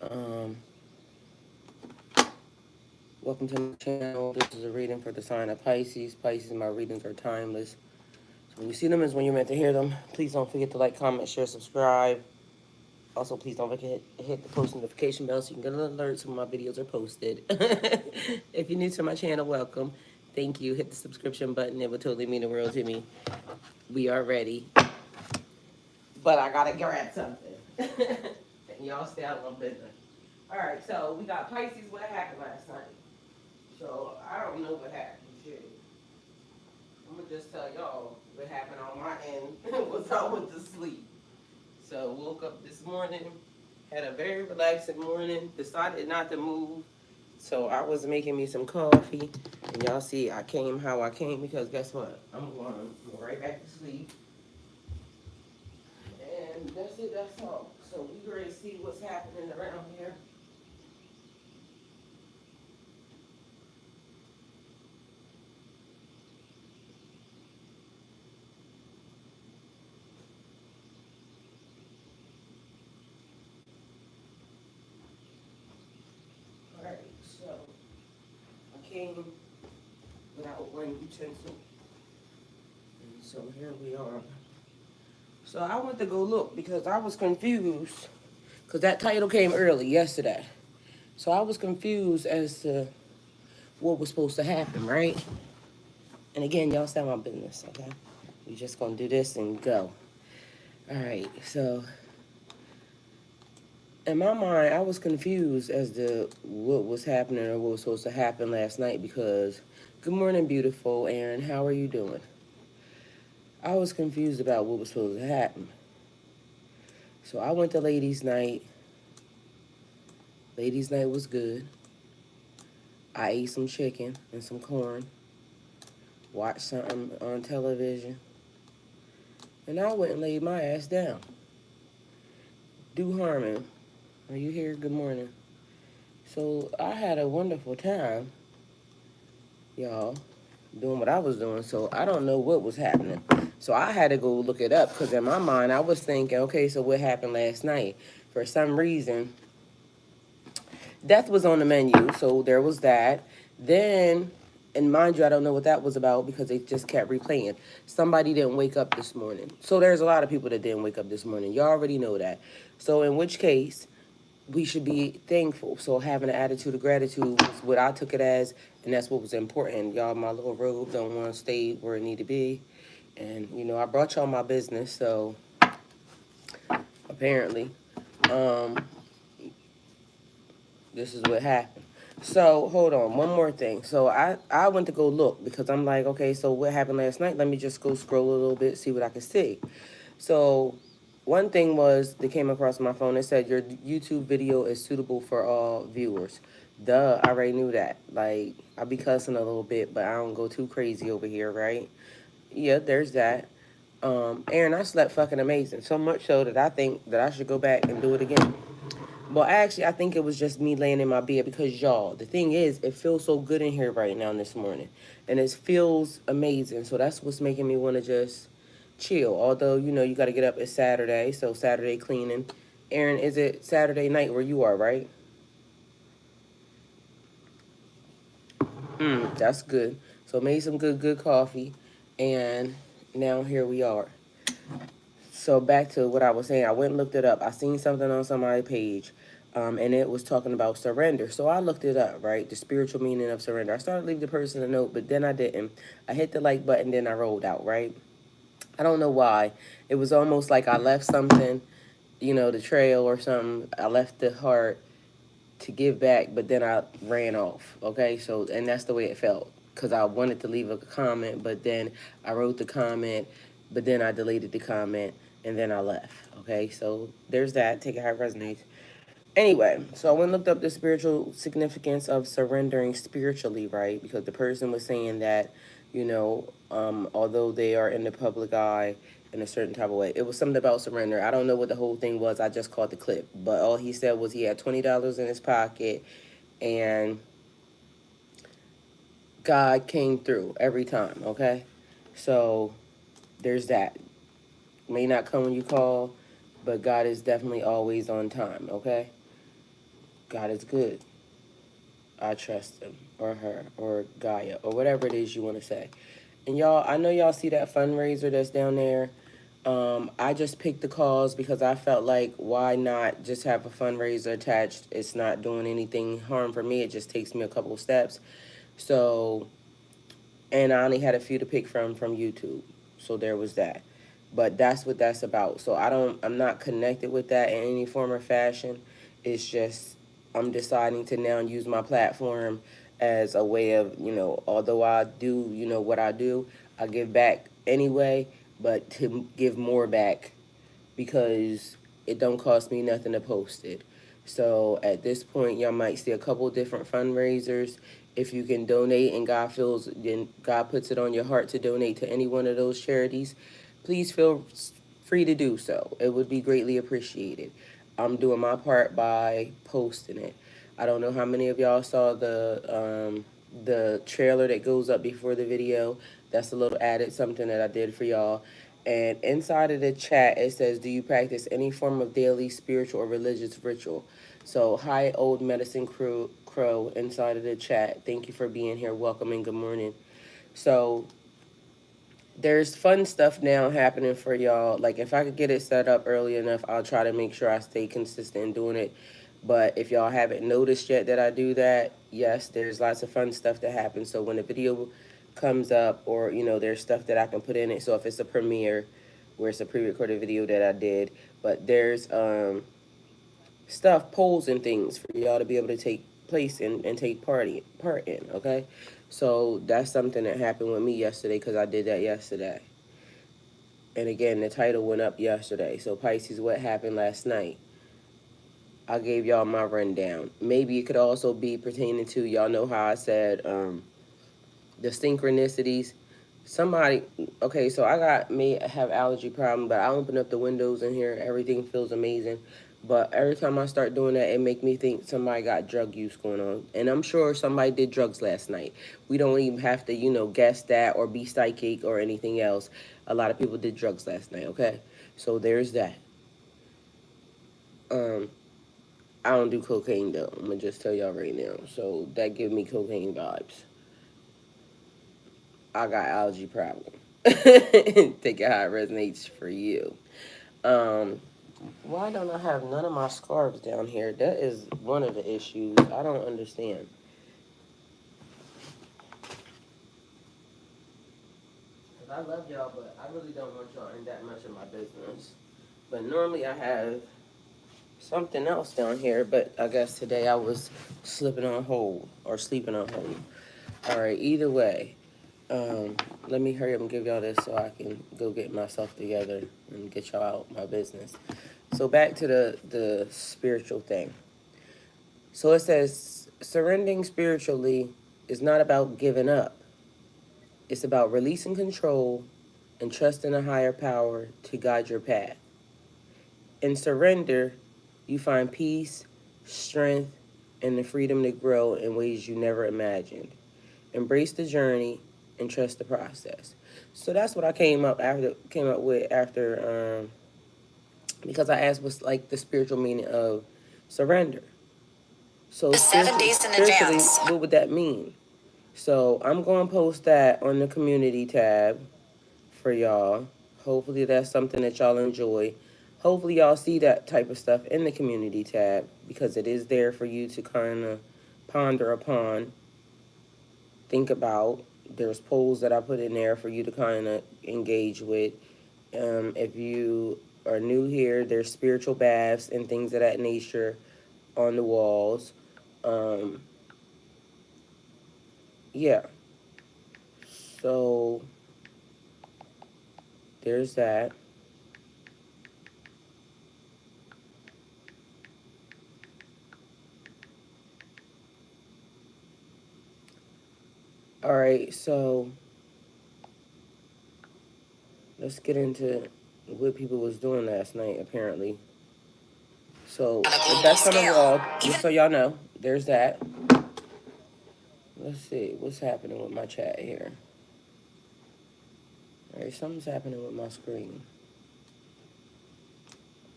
Um, Welcome to my channel. This is a reading for the sign of Pisces. Pisces, my readings are timeless. So when you see them is when you're meant to hear them. Please don't forget to like, comment, share, subscribe. Also, please don't forget to hit the post notification bell so you can get an alert when my videos are posted. If you're new to my channel, welcome. Thank you. Hit the subscription button. It would totally mean the world to me. We are ready. But I gotta grab something. And y'all stay out of my business. Alright, so we got Pisces. What happened last night? So I don't know what happened. Shit. I'm gonna just tell y'all what happened on my end was I went to sleep. So woke up this morning, had a very relaxing morning, decided not to move. So I was making me some coffee, and y'all see I came how I came because guess what? I'm going to go right back to sleep. And that's it, that's all. So we ready to see what's happening around here. Alright, so I came without one utensil. And so here we are. So I went to go look because I was confused. Because that title came early yesterday. So I was confused as to what was supposed to happen, right? And again, y'all stay my business, okay? We just gonna do this and go. Alright, so in my mind, I was confused as to what was happening or what was supposed to happen last night because, good morning, beautiful Aaron, how are you doing? I was confused about what was supposed to happen. So I went to ladies' night. Ladies' night was good. I ate some chicken and some corn, watched something on television, and I went and laid my ass down. Do Harmon, are you here? Good morning. So I had a wonderful time, y'all, doing what I was doing. So I don't know what was happening. So I had to go look it up because in my mind I was thinking, okay, so what happened last night? For some reason, death was on the menu, so there was that. Then, and mind you, I don't know what that was about because they just kept replaying. Somebody didn't wake up this morning. So there's a lot of people that didn't wake up this morning. You already know that. So in which case, we should be thankful. So having an attitude of gratitude was what I took it as, and that's what was important. Y'all, my little robe don't want to stay where it need to be. And, you know, I brought y'all my business, so apparently, this is what happened. So, hold on, one more thing. So, I went to go look because I'm like, okay, so what happened last night? Let me just go scroll a little bit, see what I can see. So, one thing was, that came across my phone, it said, your YouTube video is suitable for all viewers. Duh, I already knew that. Like, I be cussing a little bit, but I don't go too crazy over here, right? Yeah, there's that. Aaron, I slept fucking amazing. So much so that I think that I should go back and do it again. Well, actually, I think it was just me laying in my bed because, y'all, the thing is, it feels so good in here right now this morning. And it feels amazing. So that's what's making me want to just chill. Although, you know, you got to get up. It's Saturday, so Saturday cleaning. Aaron, is it Saturday night where you are, right? That's good. So made some good coffee. And now here we are. So back to what I was saying, I went and looked it up. I seen something on somebody's page, and it was talking about surrender. So I looked it up, right? The spiritual meaning of surrender. I started to leave the person a note, but then I didn't. I hit the like button, then I rolled out, right? I don't know why. It was almost like I left something, you know, the trail or something. I left the heart to give back, but then I ran off, okay? So, and that's the way it felt. Because I wanted to leave a comment, but then I wrote the comment, but then I deleted the comment, and then I left, okay? So there's that. Take it how it resonates. Anyway, so I went and looked up the spiritual significance of surrendering spiritually, right? Because the person was saying that, you know, although they are in the public eye in a certain type of way, it was something about surrender. I don't know what the whole thing was. I just caught the clip. But all he said was he had $20 in his pocket and God came through every time, okay? So there's that. May not come when you call, but God is definitely always on time, okay? God is good. I trust him or her or Gaia or whatever it is you want to say. And y'all, I know y'all see that fundraiser that's down there. I just picked the cause because I felt like why not just have a fundraiser attached? It's not doing anything harm for me. It just takes me a couple of steps. So, and I only had a few to pick from YouTube. So there was that. But that's what that's about. So I'm not connected with that in any form or fashion. It's just I'm deciding to now use my platform as a way of, although I do, what I do, I give back anyway, but to give more back because it don't cost me nothing to post it. So at this point, y'all might see a couple different fundraisers. If you can donate and God puts it on your heart to donate to any one of those charities, please feel free to do so. It would be greatly appreciated. I'm doing my part by posting it. I don't know how many of y'all saw the trailer that goes up before the video. That's a little added something that I did for y'all. And inside of the chat, it says, do you practice any form of daily spiritual or religious ritual? So, hi, Old Medicine Crow, inside of the chat. Thank you for being here. Welcome and good morning. So, there's fun stuff now happening for y'all. Like, if I could get it set up early enough, I'll try to make sure I stay consistent in doing it. But if y'all haven't noticed yet that I do that, yes, there's lots of fun stuff that happens. So when the video comes up or, there's stuff that I can put in it. So if it's a premiere where it's a pre-recorded video that I did, but there's stuff, polls and things for y'all to be able to take place and take part in, okay? So that's something that happened with me yesterday because I did that yesterday. And again, the title went up yesterday. So Pisces, what happened last night? I gave y'all my rundown. Maybe it could also be pertaining to, y'all know how I said the synchronicities. Somebody, okay, so may have allergy problem, but I open up the windows in here, everything feels amazing. But every time I start doing that, it make me think somebody got drug use going on. And I'm sure somebody did drugs last night. We don't even have to, guess that or be psychic or anything else. A lot of people did drugs last night, okay? So there's that. I don't do cocaine though. I'm gonna just tell y'all right now. So that give me cocaine vibes. I got allergy problem. Take it how it resonates for you. Why don't I have none of my scarves down here? That is one of the issues. I don't understand. Cause I love y'all, but I really don't want y'all in that much of my business. But normally I have something else down here, but I guess today I was slipping on hold or sleeping on hold. All right, either way, let me hurry up and give y'all this so I can go get myself together and get y'all out my business. So back to the spiritual thing. So it says surrendering spiritually is not about giving up. It's about releasing control and trusting a higher power to guide your path. In surrender, you find peace, strength, and the freedom to grow in ways you never imagined. Embrace the journey and trust the process. So that's what I came up with after because I asked what's like the spiritual meaning of surrender. So 7 days in advance, what would that mean? So I'm going to post that on the community tab for y'all. Hopefully that's something that y'all enjoy. Hopefully y'all see that type of stuff in the community tab because it is there for you to kind of ponder upon, think about. There's polls that I put in there for you to kind of engage with. If you are new here, there's spiritual baths and things of that nature on the walls. Yeah. So there's that. All right, so let's get into what people was doing last night, apparently. So if that's on the wall, just so y'all know, there's that. Let's see, what's happening with my chat here? All right, something's happening with my screen.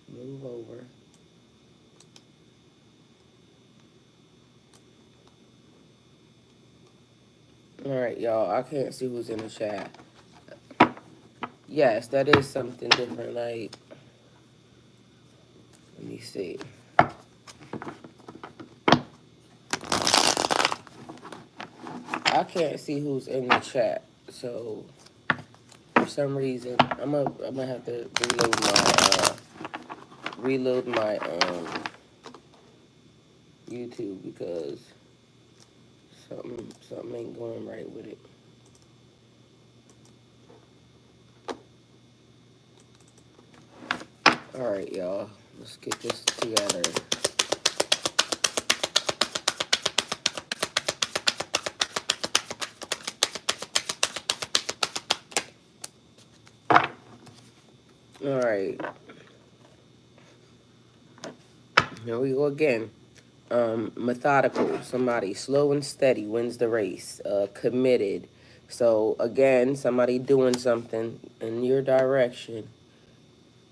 Move over. All right, y'all. I can't see who's in the chat. Yes, that is something different. Like, let me see. I can't see who's in the chat, so for some reason I'm gonna have to reload my YouTube because something ain't going right with it. All right, y'all. Let's get this together. All right. Here we go again. Methodical. Somebody slow and steady wins the race. Committed. So again, somebody doing something in your direction.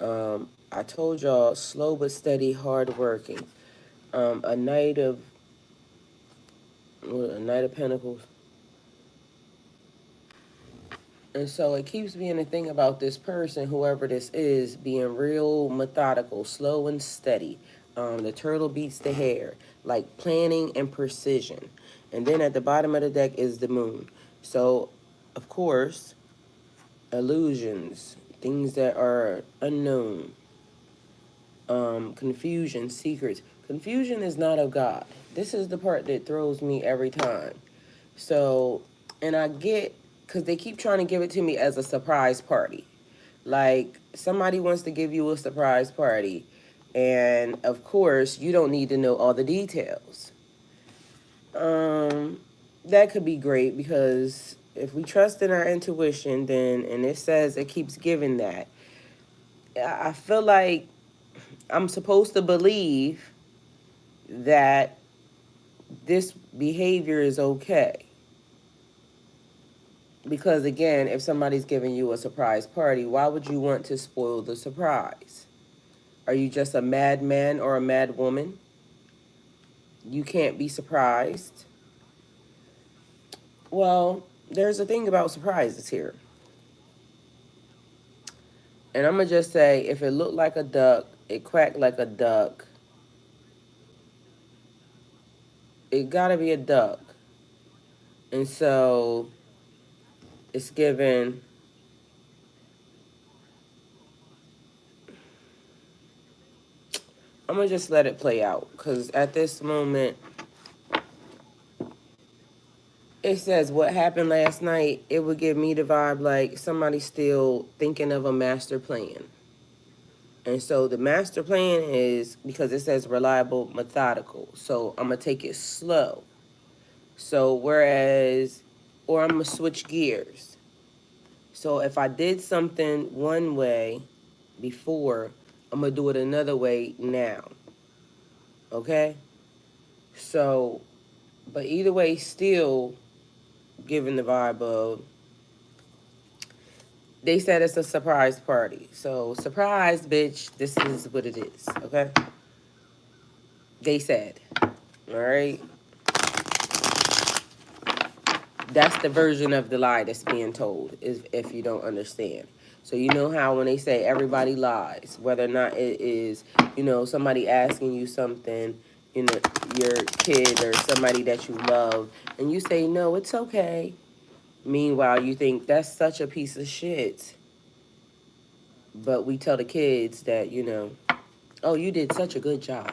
I told y'all slow but steady, hard working. A Knight of Pentacles. And so it keeps being a thing about this person, whoever this is, being real methodical, slow and steady. The turtle beats the hare, like planning and precision. And then at the bottom of the deck is the moon. So, of course, illusions, things that are unknown, confusion, secrets. Confusion is not of God. This is the part that throws me every time. So, and I get, because they keep trying to give it to me as a surprise party. Like, somebody wants to give you a surprise party, and of course, you don't need to know all the details. That could be great, because if we trust in our intuition, then, and it says it keeps giving that, I feel like I'm supposed to believe that this behavior is okay. Because again, if somebody's giving you a surprise party, why would you want to spoil the surprise? Are you just a madman or a mad woman? You can't be surprised. Well, there's a thing about surprises here. And I'm going to just say, if it looked like a duck, it quacked like a duck, it got to be a duck. And so it's given, I'm going to just let it play out. Because at this moment, it says what happened last night, it would give me the vibe like somebody's still thinking of a master plan. And so the master plan is, because it says reliable, methodical. So I'm going to take it slow. So whereas, or I'm going to switch gears. So if I did something one way before, I'm going to do it another way now. Okay? So, but either way, still giving the vibe of, they said it's a surprise party. So, surprise, bitch, this is what it is, okay? They said, all right? That's the version of the lie that's being told, is if you don't understand. So, you know how when they say everybody lies, whether or not it is, you know, somebody asking you something, you know, your kid or somebody that you love, and you say, no, it's okay. Meanwhile, you think that's such a piece of shit. But we tell the kids that, you know, oh, you did such a good job.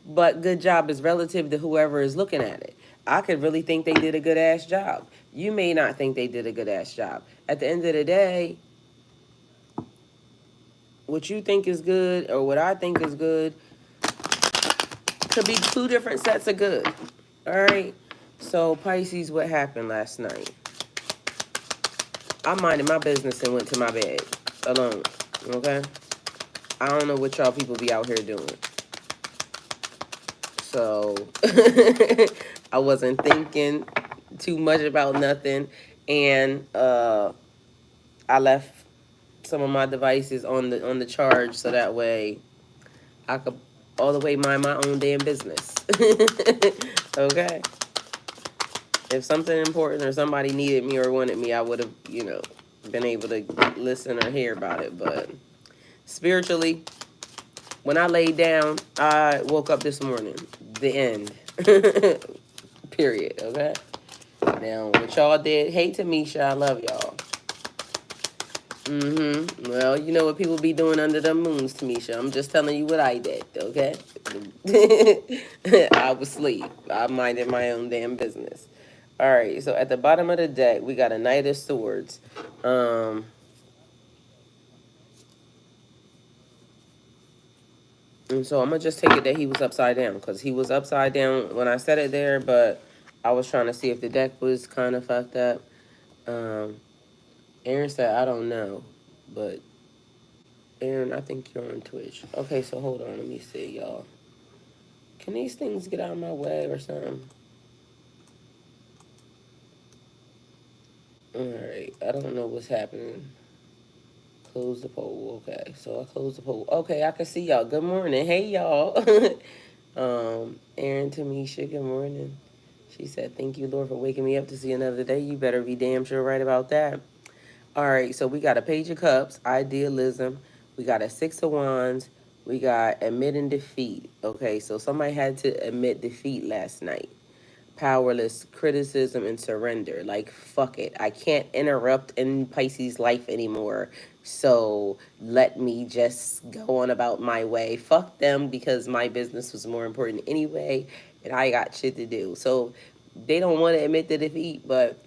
But good job is relative to whoever is looking at it. I could really think they did a good-ass job. You may not think they did a good-ass job. At the end of the day, what you think is good or what I think is good could be two different sets of good. All right? So, Pisces, what happened last night? I minded my business and went to my bed alone. Okay? I don't know what y'all people be out here doing. So I wasn't thinking too much about nothing, and I left some of my devices on the charge so that way I could all the way mind my own damn business. Okay. If something important or somebody needed me or wanted me, I would have, been able to listen or hear about it. But spiritually, when I laid down, I woke up this morning. The end. Period. Okay? Now, what y'all did, hey, Tamisha, I love y'all. Well, you know what people be doing under the moons, Tamisha. I'm just telling you what I did, okay? I was asleep. I minded my own damn business. All right, so at the bottom of the deck, we got a Knight of Swords. And so I'm going to just take it that he was upside down, because he was upside down when I said it there, but I was trying to see if the deck was kind of fucked up. Aaron said, I don't know, but Aaron, I think you're on Twitch. Okay, so hold on, let me see, y'all. Can these things get out of my way or something? Alright, I don't know what's happening. Close the poll. Okay, so I closed the poll. Okay, I can see y'all. Good morning. Hey, y'all. Aaron, Tamisha, good morning. She said, thank you, Lord, for waking me up to see another day. You better be damn sure right about that. All right, so we got a Page of Cups, idealism. We got a Six of Wands. We got admitting defeat. Okay, so somebody had to admit defeat last night. Powerless, criticism, and surrender. Like, fuck it. I can't interrupt in Pisces' life anymore. So let me just go on about my way. Fuck them, because my business was more important anyway, and I got shit to do. So they don't want to admit the defeat, but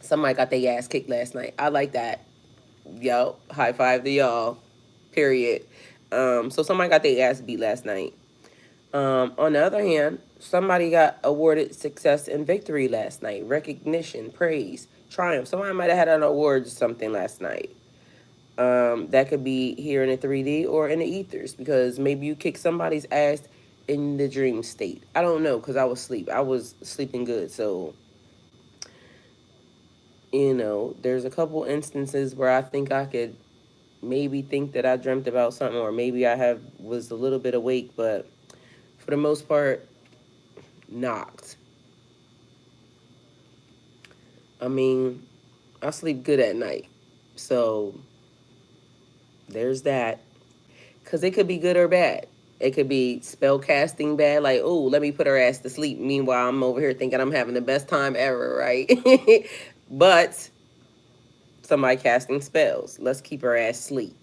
somebody got their ass kicked last night. I like that. Yo, high five to y'all. Period. So somebody got their ass beat last night. On the other hand, somebody got awarded success and victory last night. Recognition, praise, triumph. Somebody might have had an award or something last night. That could be here in the 3D or in the ethers, because maybe you kicked somebody's ass in the dream state. I don't know, because I was asleep. I was sleeping good, so there's a couple instances where I think I could maybe think that I dreamt about something, or maybe I was a little bit awake, but for the most part, knocked. I mean, I sleep good at night, so there's that. Because it could be good or bad. It could be spell casting bad, like, oh, let me put her ass to sleep. Meanwhile, I'm over here thinking I'm having the best time ever, right? But somebody casting spells. Let's keep her ass asleep,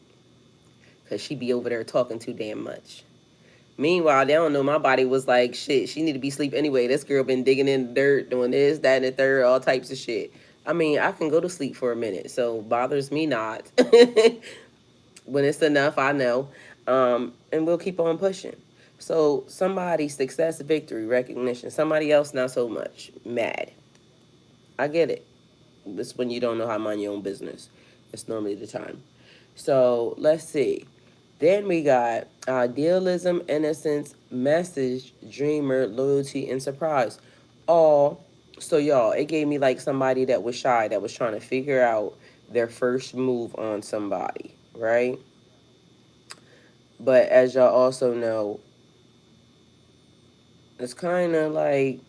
because she be over there talking too damn much. Meanwhile, they don't know my body was like, shit, she need to be asleep anyway. This girl been digging in the dirt, doing this, that, and the third, all types of shit. I mean, I can go to sleep for a minute, so bothers me not. When it's enough, I know. And we'll keep on pushing. So somebody, success, victory, recognition. Somebody else, not so much. Mad. I get it. It's when you don't know how to mind your own business. It's normally the time. So let's see. Then we got idealism, innocence, message, dreamer, loyalty, and surprise. All, so y'all, it gave me like somebody that was shy, that was trying to figure out their first move on somebody, right? But as y'all also know, it's kind of like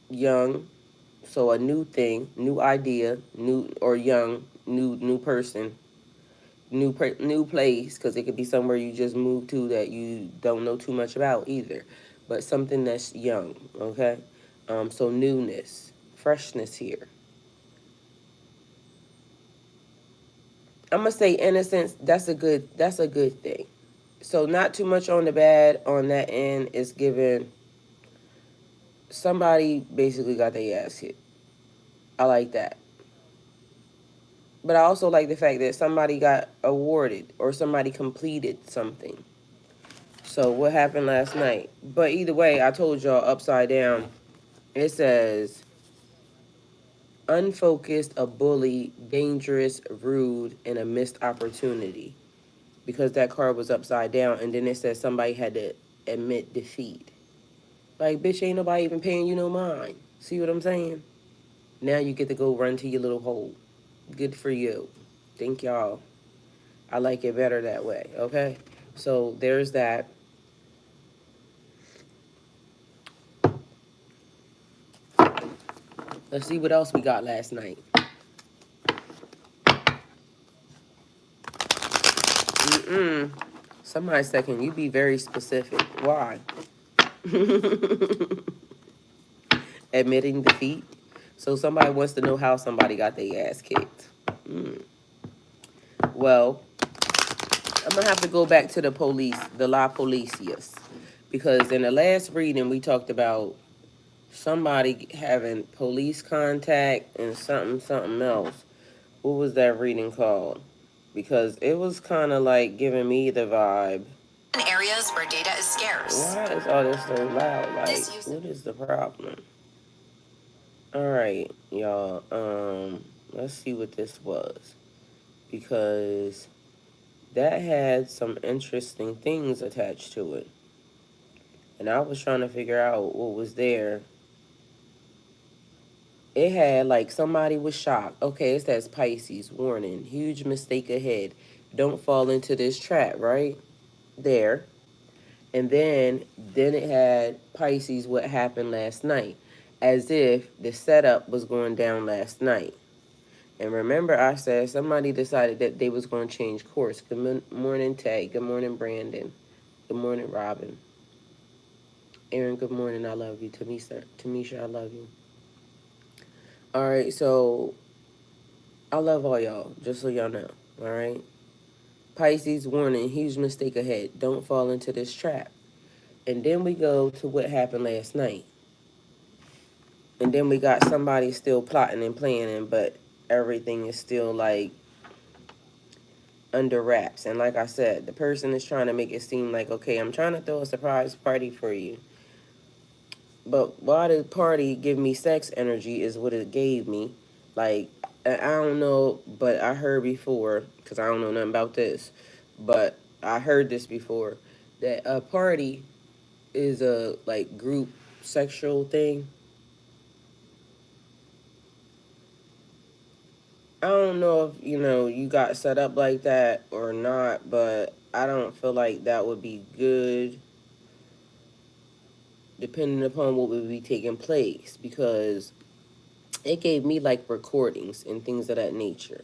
young. So a new thing, new idea, new or young, new person, new place, because it could be somewhere you just moved to that you don't know too much about either, but something that's young. Okay, so newness, freshness here. I'm gonna say innocence. That's a good thing. So not too much on the bad on that end. Is given somebody basically got their ass hit. I like that. But I also like the fact that somebody got awarded or somebody completed something. So what happened last night? But either way, I told y'all upside down. It says unfocused, a bully, dangerous, rude, and a missed opportunity. Because that card was upside down, and then it says somebody had to admit defeat. Like, bitch, ain't nobody even paying you no mind. See what I'm saying? Now you get to go run to your little hole. Good for you. Thank y'all. I like it better that way, okay? So there's that. Let's see what else we got last night. Somebody said, can you be very specific? Why? Admitting defeat. So somebody wants to know how somebody got their ass kicked. Well, I'm going to have to go back to the police, the La Policias. Because in the last reading, we talked about somebody having police contact and something else. What was that reading called? Because it was kind of like giving me the vibe. In areas where data is scarce. Why is all this so loud? Like, what is the problem? Alright, y'all. Let's see what this was. Because that had some interesting things attached to it. And I was trying to figure out what was there. It had like somebody was shocked. Okay, it says Pisces, warning, huge mistake ahead. Don't fall into this trap, right? There. And then it had Pisces, what happened last night. As if the setup was going down last night. And remember I said somebody decided that they was going to change course. Good morning, Tay. Good morning, Brandon. Good morning, Robin. Aaron, good morning. I love you. Tamisha, I love you. All right, so I love all y'all, just so y'all know. All right. Pisces, warning, huge mistake ahead. Don't fall into this trap. And then we go to what happened last night. And then we got somebody still plotting and planning, but everything is still like under wraps. And like I said, the person is trying to make it seem like, okay, I'm trying to throw a surprise party for you. But why the party give me sex energy is what it gave me. Like, I don't know, but I heard before, because I don't know nothing about this, but I heard this before, that a party is a, like, group sexual thing. I don't know if, you got set up like that or not, but I don't feel like that would be good depending upon what would be taking place, because it gave me like recordings and things of that nature.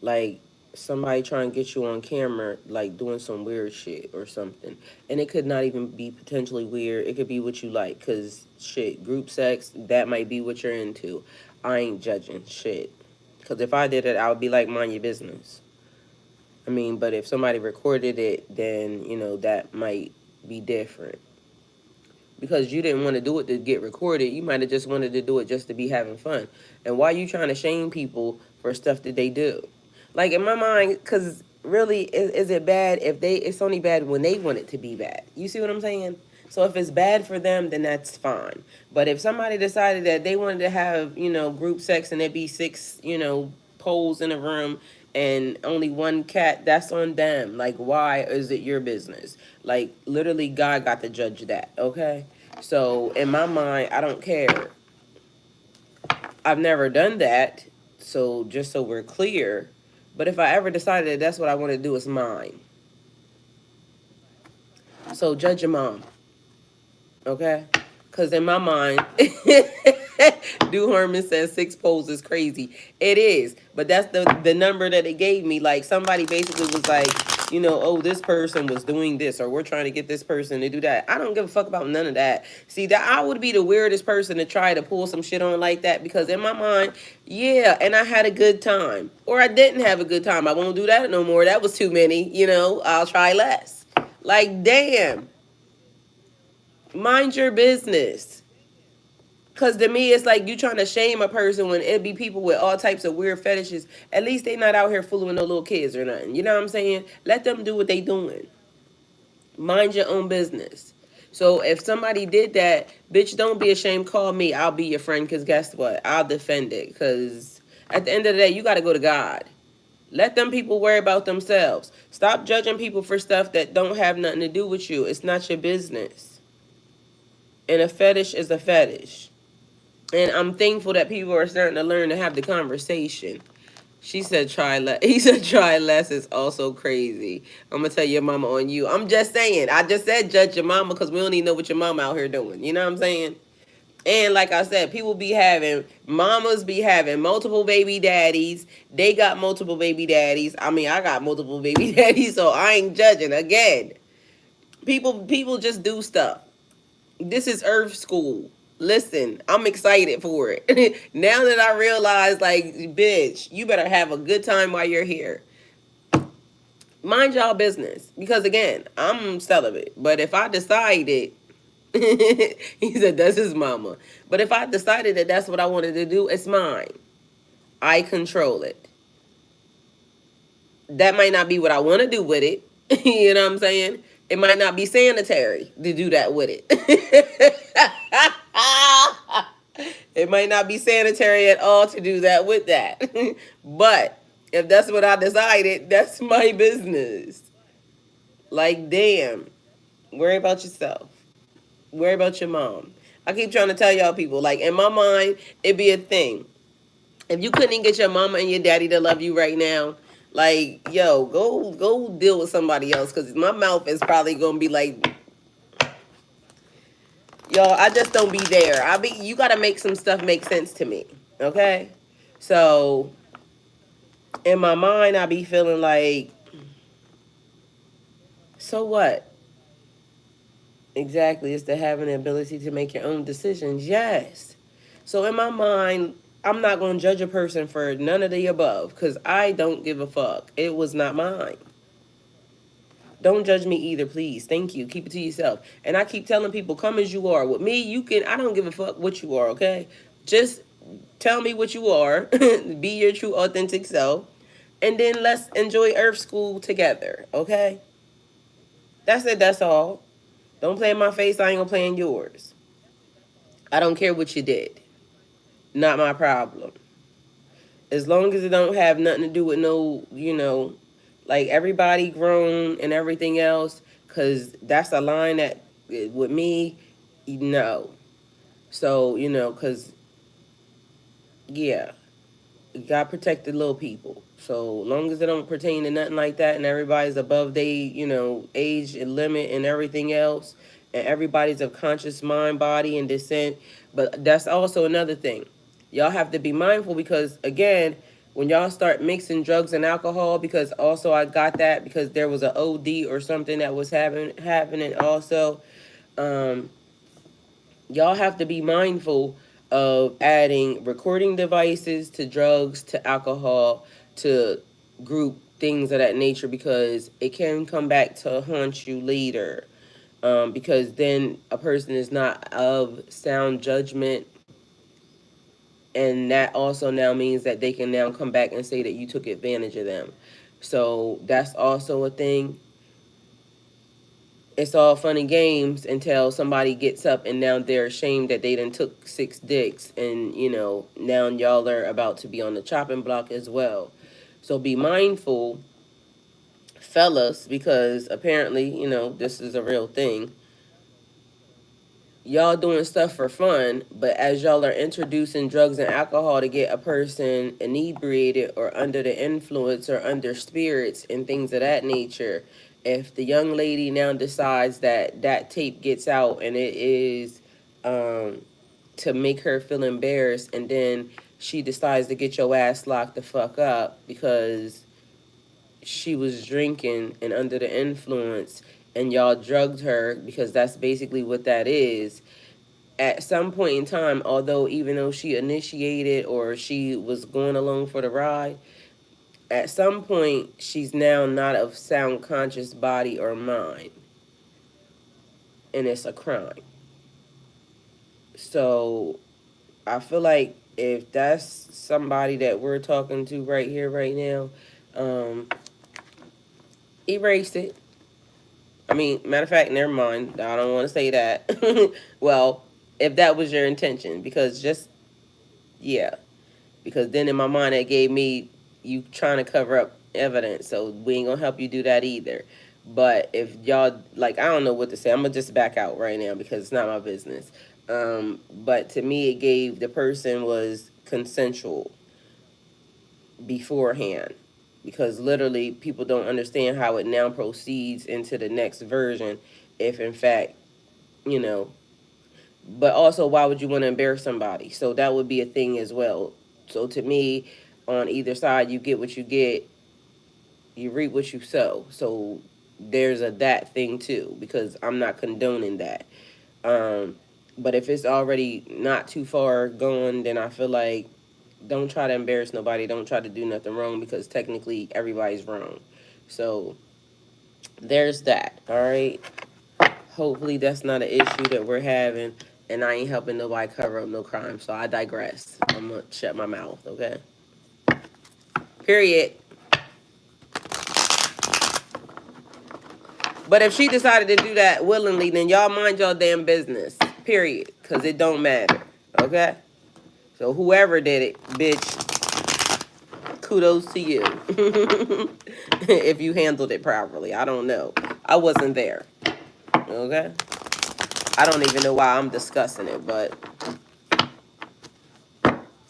Like somebody trying to get you on camera, like doing some weird shit or something. And it could not even be potentially weird. It could be what you like, because shit, group sex, that might be what you're into. I ain't judging shit. Because if I did it, I would be like, mind your business. I mean, but if somebody recorded it, then, that might be different. Because you didn't want to do it to get recorded. You might have just wanted to do it just to be having fun. And why are you trying to shame people for stuff that they do? Like, in my mind, because really, is it bad if it's only bad when they want it to be bad. You see what I'm saying? So if it's bad for them, then that's fine. But if somebody decided that they wanted to have, group sex and it be 6, poles in a room and only one cat, that's on them. Like, why is it your business? Like, literally, God got to judge that, okay? So, in my mind, I don't care. I've never done that, so just so we're clear. But if I ever decided that that's what I want to do, it's mine. So, judge your mom, okay? Because in my mind, Du Herman says 6 poles is crazy. It is. But that's the number that it gave me. Like, somebody basically was like, oh, this person was doing this, or we're trying to get this person to do that. I don't give a fuck about none of that. See, that I would be the weirdest person to try to pull some shit on like that, because in my mind, yeah, and I had a good time. Or I didn't have a good time. I won't do that no more. That was too many. I'll try less. Like, damn. Mind your business. Because to me, it's like you trying to shame a person when it be people with all types of weird fetishes. At least they not out here fooling with no little kids or nothing. You know what I'm saying? Let them do what they doing. Mind your own business. So if somebody did that, bitch, don't be ashamed. Call me. I'll be your friend, because guess what? I'll defend it. Because at the end of the day, you got to go to God. Let them people worry about themselves. Stop judging people for stuff that don't have nothing to do with you. It's not your business. And a fetish is a fetish. And I'm thankful that people are starting to learn to have the conversation. She said try less. He said try less is also crazy. I'm going to tell your mama on you. I'm just saying. I just said judge your mama, because we don't even know what your mama out here doing. You know what I'm saying? And like I said, people be having, mamas be having multiple baby daddies. They got multiple baby daddies. I mean, I got multiple baby daddies, so I ain't judging. Again, people just do stuff. This is Earth School. Listen, I'm excited for it. Now that I realize, like, bitch, you better have a good time while you're here. Mind y'all business. Because again, I'm celibate. But if I decided, he said that's his mama. But if I decided that that's what I wanted to do, it's mine. I control it. That might not be what I want to do with it. You know what I'm saying? It might not be sanitary to do that with it. It might not be sanitary at all to do that with that. But if that's what I decided, that's my business. Like, damn. Worry about yourself. Worry about your mom. I keep trying to tell y'all people, like, in my mind, it'd be a thing. If you couldn't get your mama and your daddy to love you right now, like, yo, go deal with somebody else, because my mouth is probably gonna be like, yo, I just don't be there. You gotta make some stuff make sense to me. Okay? So in my mind I be feeling like, so what? Exactly. It's to having the ability to make your own decisions. Yes. So in my mind, I'm not going to judge a person for none of the above because I don't give a fuck. It was not mine. Don't judge me either, please. Thank you. Keep it to yourself. And I keep telling people, come as you are. With me, you can, I don't give a fuck what you are, okay? Just tell me what you are. Be your true, authentic self. And then let's enjoy Earth School together, okay? That's it. That's all. Don't play in my face. I ain't gonna play in yours. I don't care what you did. Not my problem. As long as it don't have nothing to do with no, like everybody grown and everything else, because that's a line that, with me, no. So, because, yeah, you got to protect the little people. So long as it don't pertain to nothing like that and everybody's above they, age and limit and everything else, and everybody's of conscious mind, body, and descent. But that's also another thing. Y'all have to be mindful because, again, when y'all start mixing drugs and alcohol, because also I got that because there was an OD or something that was happening also. Y'all have to be mindful of adding recording devices to drugs, to alcohol, to group things of that nature, because it can come back to haunt you later. Because then a person is not of sound judgment, and that also now means that they can now come back and say that you took advantage of them. So that's also a thing. It's all fun and games until somebody gets up and now they're ashamed that they done took 6 dicks, and now y'all are about to be on the chopping block as well. So be mindful, fellas, because apparently this is a real thing. Y'all doing stuff for fun, but as y'all are introducing drugs and alcohol to get a person inebriated or under the influence or under spirits and things of that nature, if the young lady now decides that that tape gets out and it is to make her feel embarrassed, and then she decides to get your ass locked the fuck up because she was drinking and under the influence and y'all drugged her, because that's basically what that is. At some point in time, although even though she initiated or she was going along for the ride, at some point she's now not of sound conscious body or mind, and it's a crime. So I feel like if that's somebody that we're talking to right here right now, erase it. I mean, matter of fact, never mind. I don't want to say that. Well, if that was your intention, because yeah. Because then in my mind, that gave me you trying to cover up evidence. So we ain't going to help you do that either. But if y'all, like, I don't know what to say. I'm going to just back out right now because it's not my business. But to me, it gave the person was consensual beforehand, because literally people don't understand how it now proceeds into the next version if in fact, you know, But also, why would you want to embarrass somebody? So that would be a thing as well. So to me, on either side, you get what you get, you reap what you sow. So there's a that thing too, because I'm not condoning that. Um, but if it's already not too far gone, then I feel like don't try to embarrass nobody. Don't try to do nothing wrong because technically everybody's wrong. So there's that. All right. Hopefully that's not an issue that we're having, and I ain't helping nobody cover up no crime. So I digress. I'm gonna shut my mouth. Okay. Period. But if she decided to do that willingly, then y'all mind y'all damn business. Period. Because it don't matter. Okay? So whoever did it, bitch, kudos to you. If you handled it properly. I don't know. I wasn't there. Okay? I don't even know why I'm discussing it, but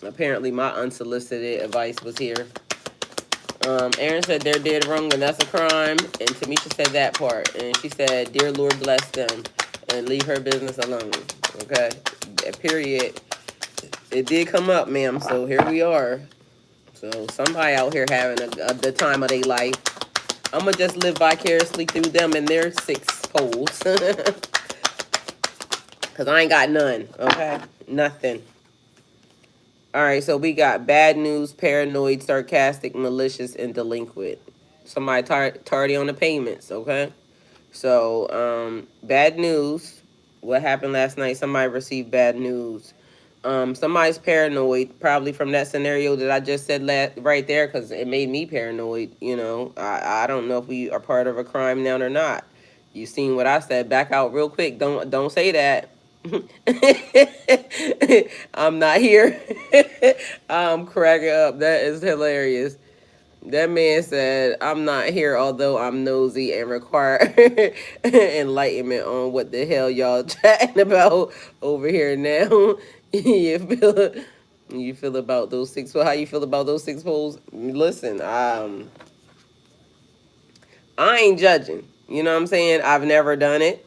apparently my unsolicited advice was here. Aaron said they're dead wrong and that's a crime. And Tamisha said that part. And she said, dear Lord bless them and leave her business alone. Okay? Period. It did come up, ma'am. So here we are. So somebody out here having the time of their life. I'm going to just live vicariously through them and their 6 poles. Because I ain't got none. Okay? Nothing. All right, so we got bad news, paranoid, sarcastic, malicious, and delinquent. Somebody tardy on the payments, okay? So, bad news. What happened last night? Somebody received bad news. Somebody's paranoid, probably from that scenario that I just said right there, because it made me paranoid. You know, I don't know if we are part of a crime now or not. You seen what I said? Back out real quick. Don't say that. I'm not here. I'm cracking up. That is hilarious. That man said, I'm not here, although I'm nosy and require enlightenment on what the hell y'all chatting about over here now. You feel about those 6 poles? How you feel about those 6 poles? Listen, I ain't judging. You know what I'm saying? I've never done it.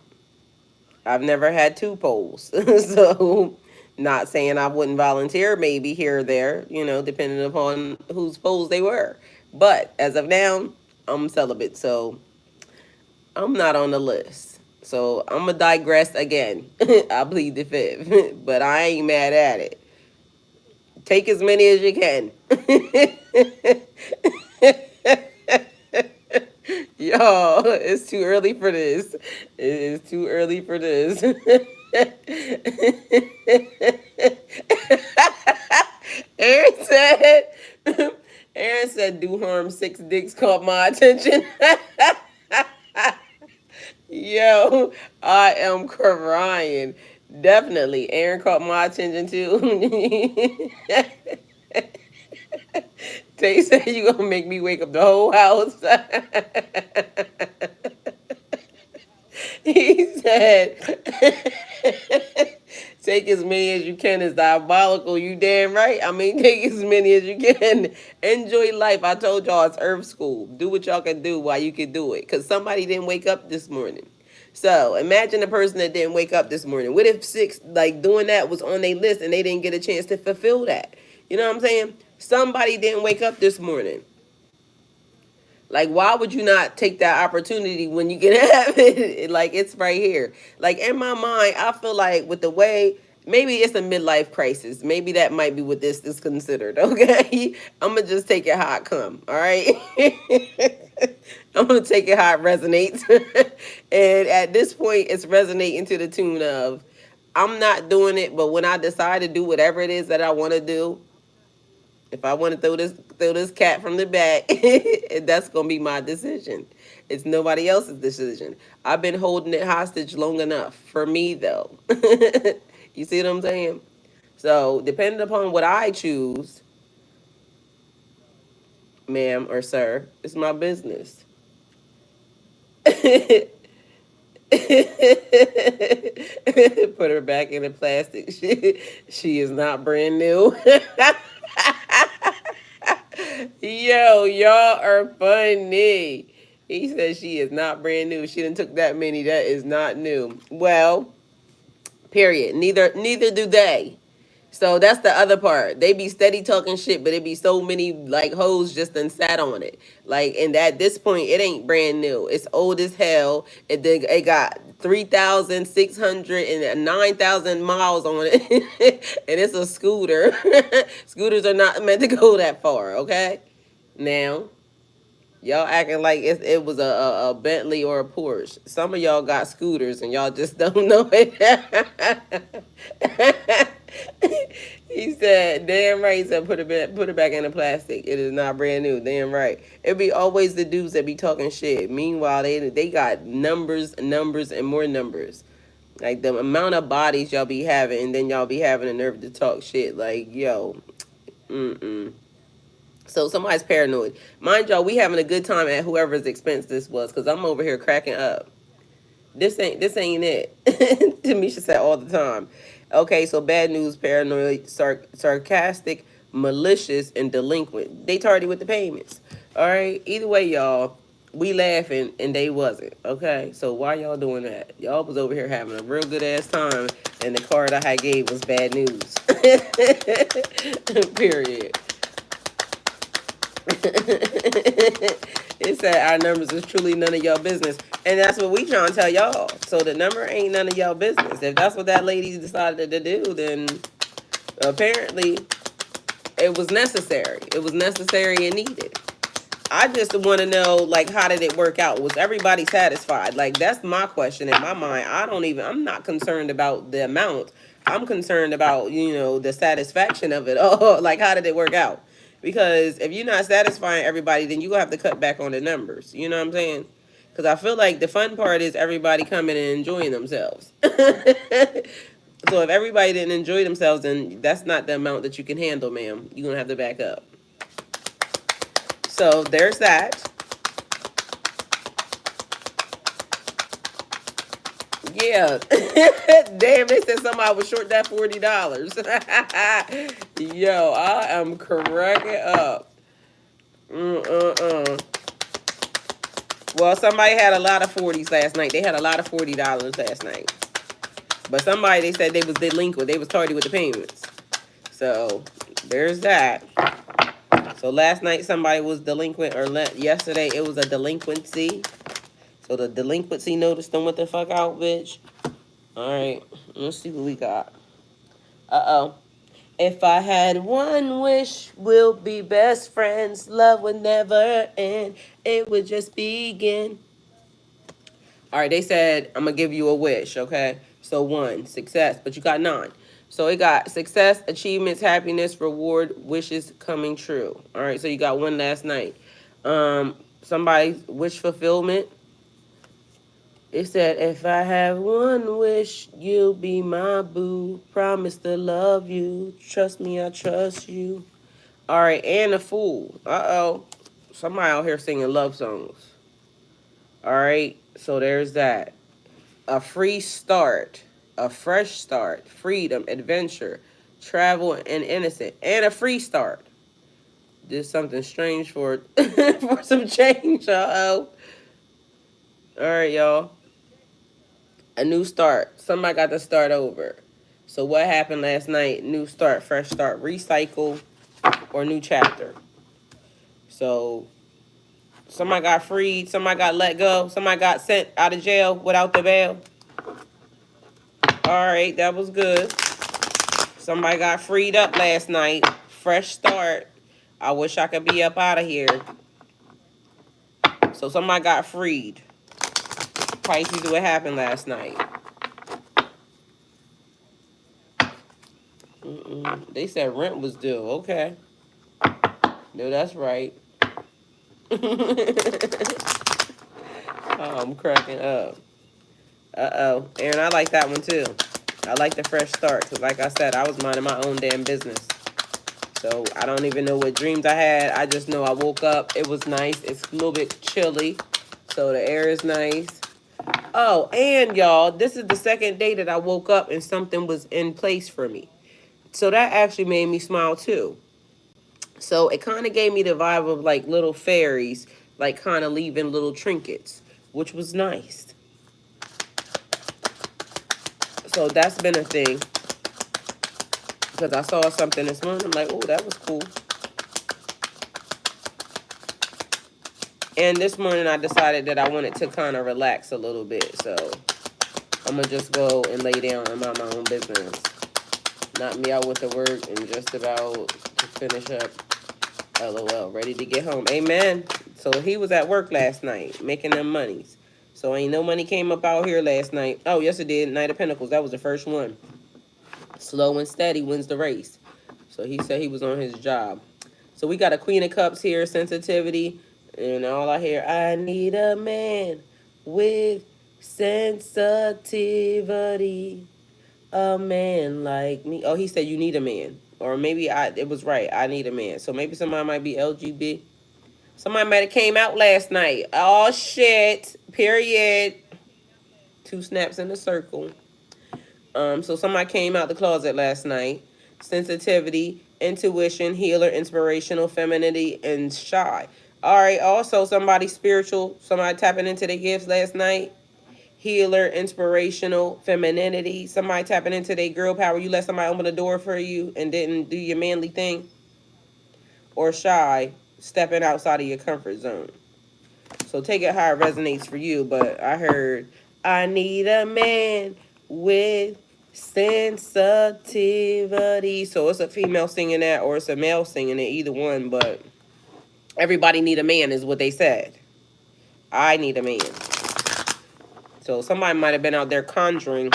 I've never had 2 poles. So, not saying I wouldn't volunteer, maybe here or there, you know, depending upon whose poles they were. But as of now, I'm celibate, so I'm not on the list. So I'm going to digress again. I plead the fifth, but I ain't mad at it. Take as many as you can. Y'all, it's too early for this. It is too early for this. Aaron said, Aaron said, do harm 6 dicks caught my attention. Yo, I am crying. Definitely. Aaron caught my attention too. Tay said you gonna make me wake up the whole house. He said, take as many as you can is diabolical. You damn right. I mean, take as many as you can. Enjoy life. I told y'all it's Earth School. Do what y'all can do while you can do it. Because somebody didn't wake up this morning. So imagine the person that didn't wake up this morning. What if 6, like doing that was on their list and they didn't get a chance to fulfill that? You know what I'm saying? Somebody didn't wake up this morning. Like, why would you not take that opportunity when you can have it? Like, it's right here. Like, in my mind, I feel like with the way, maybe it's a midlife crisis. Maybe that might be what this is considered, okay? I'm going to just take it how it come, all right? I'm going to take it how it resonates. And at this point, it's resonating to the tune of, I'm not doing it, but when I decide to do whatever it is that I want to do, if I want to throw this cat from the back, that's gonna be my decision. It's nobody else's decision. I've been holding it hostage long enough for me, though. You see what I'm saying? So, depending upon what I choose, ma'am or sir, it's my business. Put her back in the plastic. She is not brand new. Yo, y'all are funny. He says she is not brand new. She done took that many. That is not new. Well, Period. Neither do they. So that's the other part. They be steady talking shit, but it be so many like hoes just done sat on it. Like, and at this point, it ain't brand new. It's old as hell. It got 3,600 and 9,000 miles on it, and it's a scooter. Scooters are not meant to go that far. Okay, now. Y'all acting like it was a Bentley or a Porsche. Some of y'all got scooters and y'all just don't know it. He said, "Damn right." He said, put it back in the plastic. It is not brand new. Damn right. It be always the dudes that be talking shit. Meanwhile, they got numbers, and more numbers. Like the amount of bodies y'all be having, and then y'all be having the nerve to talk shit. Like, yo, mm-mm. So somebody's paranoid. Mind y'all, we having a good time at whoever's expense this was, because I'm over here cracking up. This ain't it. Tamisha said all the time. Okay, so bad news, paranoid, sarcastic, malicious, and delinquent. They tardy with the payments. All right. Either way, y'all, we laughing and they wasn't. Okay. So why y'all doing that? Y'all was over here having a real good ass time, and the card I gave was bad news. Period. It said our numbers is truly none of y'all business. And that's what we trying to tell y'all. So the number ain't none of y'all business. If that's what that lady decided to do, then apparently it was necessary. It was necessary and needed. I just want to know, like, how did it work out? Was everybody satisfied? Like, that's my question in my mind. I'm not concerned about the amount. I'm concerned about, the satisfaction of it. Oh, like, how did it work out? Because if you're not satisfying everybody, then you're going to have to cut back on the numbers. You know what I'm saying? Because I feel like the fun part is everybody coming and enjoying themselves. So if everybody didn't enjoy themselves, then that's not the amount that you can handle, ma'am. You're going to have to back up. So there's that. Yeah. Damn, they said somebody was short that $40. Yo, I am cracking up. Well, somebody had a lot of 40s last night. They had a lot of $40 last night. But somebody, they said they was delinquent. They was tardy with the payments. So there's that. So last night somebody was delinquent, or yesterday it was a delinquency. So the delinquency notice them what the fuck out, bitch. All right, let's see what we got. Uh-oh. If I had one wish, we'll be best friends. Love would never end. It would just begin. All right, they said, I'm going to give you a wish, okay? So 1, success, but you got 9. So it got success, achievements, happiness, reward, wishes coming true. All right, so you got 1 last night. Somebody's wish fulfillment. It said, if I have one wish, you'll be my boo. Promise to love you. Trust me, I trust you. All right, and a fool. Uh-oh. Somebody out here singing love songs. All right, so there's that. A free start, a fresh start, freedom, adventure, travel, and innocent, and a free start. Did something strange for for some change. Uh-oh. All right, y'all. A new start. Somebody got to start over. So what happened last night? New start, fresh start, recycle, or new chapter. So somebody got freed. Somebody got let go. Somebody got sent out of jail without the bail. All right, that was good. Somebody got freed up last night. Fresh start. I wish I could be up out of here. So somebody got freed. Pisces, what happened last night? They said rent was due. Okay. No, that's right. Oh, I'm cracking up. Uh-oh. Aaron, I like that one too. I like the fresh start because, like I said, I was minding my own damn business. So I don't even know what dreams I had. I just know I woke up. It was nice. It's a little bit chilly. So the air is nice. Oh, and y'all, this is the second day that I woke up and something was in place for me. So that actually made me smile too. So it kind of gave me the vibe of like little fairies, like kind of leaving little trinkets, which was nice. So that's been a thing. Because I saw something this morning. I'm like, oh, that was cool. And this morning I decided that I wanted to kind of relax a little bit. So I'm going to just go and lay down and mind my own business. Knock me out with the work and just about to finish up. LOL. Ready to get home. Amen. So he was at work last night making them monies. So ain't no money came up out here last night. Oh, yes it did. Knight of Pentacles. That was the first one. Slow and steady wins the race. So he said he was on his job. So we got a Queen of Cups here, sensitivity. And all I hear, I need a man with sensitivity. A man like me. Oh, he said you need a man. Or maybe it was right. I need a man. So maybe somebody might be LGB. Somebody might have came out last night. Oh, shit. Period. 2 snaps in a circle. So somebody came out the closet last night. Sensitivity, intuition, healer, inspirational, femininity, and shy. All right. Also, somebody spiritual. Somebody tapping into their gifts last night. Healer, inspirational, femininity. Somebody tapping into their girl power. You let somebody open the door for you and didn't do your manly thing. Or shy, stepping outside of your comfort zone. So take it how it resonates for you. But I heard, I need a man with sensitivity. So it's a female singing that or it's a male singing it, either one. But everybody need a man is what they said. I need a man. So somebody might have been out there conjuring.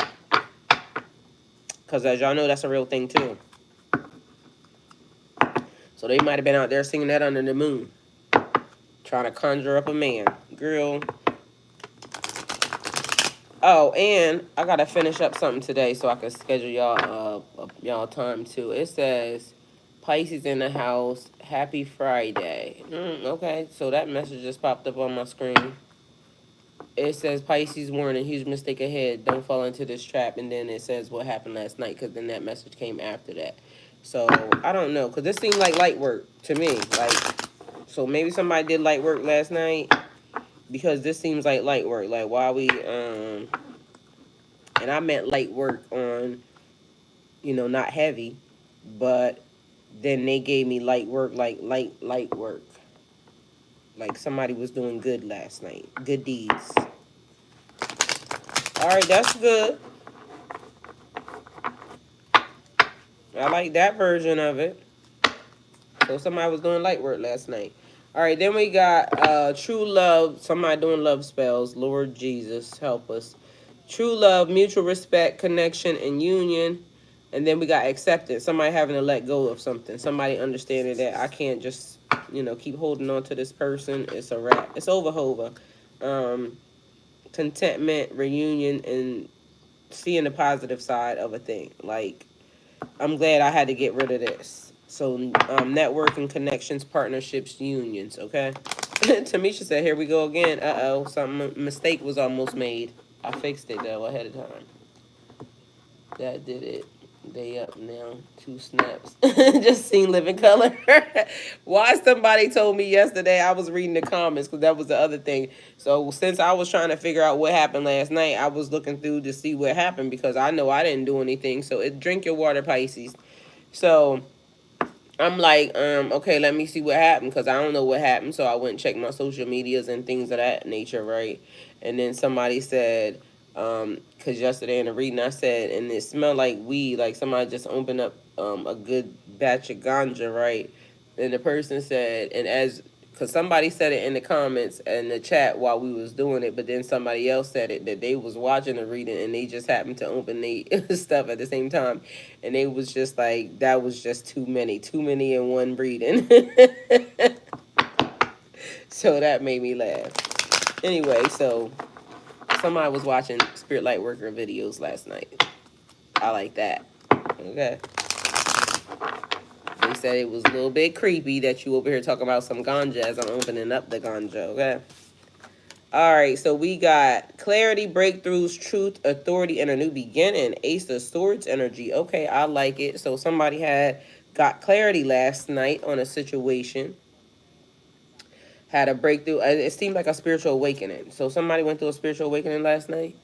Because as y'all know, that's a real thing too. So they might have been out there singing that under the moon. Trying to conjure up a man. Girl. Oh, and I got to finish up something today so I can schedule y'all time too. It says, Pisces in the house. Happy Friday. Okay, so that message just popped up on my screen. It says, Pisces warning, huge mistake ahead. Don't fall into this trap. And then it says what happened last night because then that message came after that. So, I don't know. Because this seemed like light work to me. Like, so maybe somebody did light work last night. Because this seems like light work. Like, why we, and I meant light work on, not heavy. But then they gave me light work, like light work. Like somebody was doing good last night. Good deeds. All right, that's good. I like that version of it. So somebody was doing light work last night. All right, then we got true love. Somebody doing love spells. Lord Jesus, help us. True love, mutual respect, connection, and union. And then we got acceptance. Somebody having to let go of something. Somebody understanding that I can't just, keep holding on to this person. It's a wrap. It's over, hova. Contentment, reunion, and seeing the positive side of a thing. Like, I'm glad I had to get rid of this. So, networking, connections, partnerships, unions, okay? Tamisha said, here we go again. Uh-oh, mistake was almost made. I fixed it, though, ahead of time. That did it. They up now. 2 snaps. Just seen living color. Why somebody told me yesterday, I was reading the comments, because that was the other thing. So, since I was trying to figure out what happened last night, I was looking through to see what happened, because I know I didn't do anything. So, drink your water, Pisces. So, I'm like, okay, let me see what happened, because I don't know what happened. So I went and checked my social medias and things of that nature, right? And then somebody said, because yesterday in the reading I said, and it smelled like weed, like somebody just opened up a good batch of ganja, right? And the person said, because somebody said it in the comments and the chat while we was doing it, but then somebody else said it, that they was watching the reading and they just happened to open the stuff at the same time. And they was just like, that was just too many in one reading. So that made me laugh. Anyway, so somebody was watching Spirit Light Worker videos last night. I like that. Okay. They said it was a little bit creepy that you over here talking about some ganja as I'm opening up the ganja, okay? All right, so we got clarity, breakthroughs, truth, authority, and a new beginning. Ace of Swords energy. Okay, I like it. So somebody got clarity last night on a situation. Had a breakthrough. It seemed like a spiritual awakening. So somebody went through a spiritual awakening last night.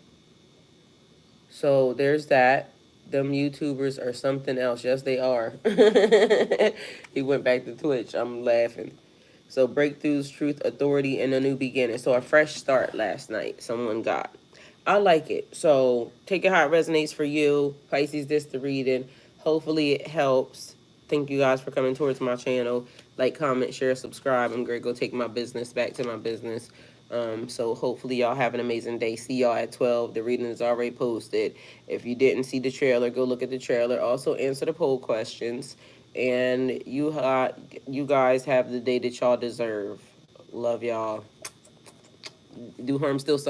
So there's that. Them YouTubers are something else. Yes, they are. He went back to Twitch. I'm laughing. So breakthroughs, truth, authority, and a new beginning. So a fresh start last night. Someone got. I like it. So take it how it resonates for you. Pisces, this the reading. Hopefully it helps. Thank you guys for coming towards my channel. Like, comment, share, subscribe. I'm going to go take my business back to my business. So hopefully y'all have an amazing day. See y'all at 12. The reading is already posted. If you didn't see the trailer, go look at the trailer. Also answer the poll questions. And you guys have the day that y'all deserve. Love y'all. Do Herm still suck?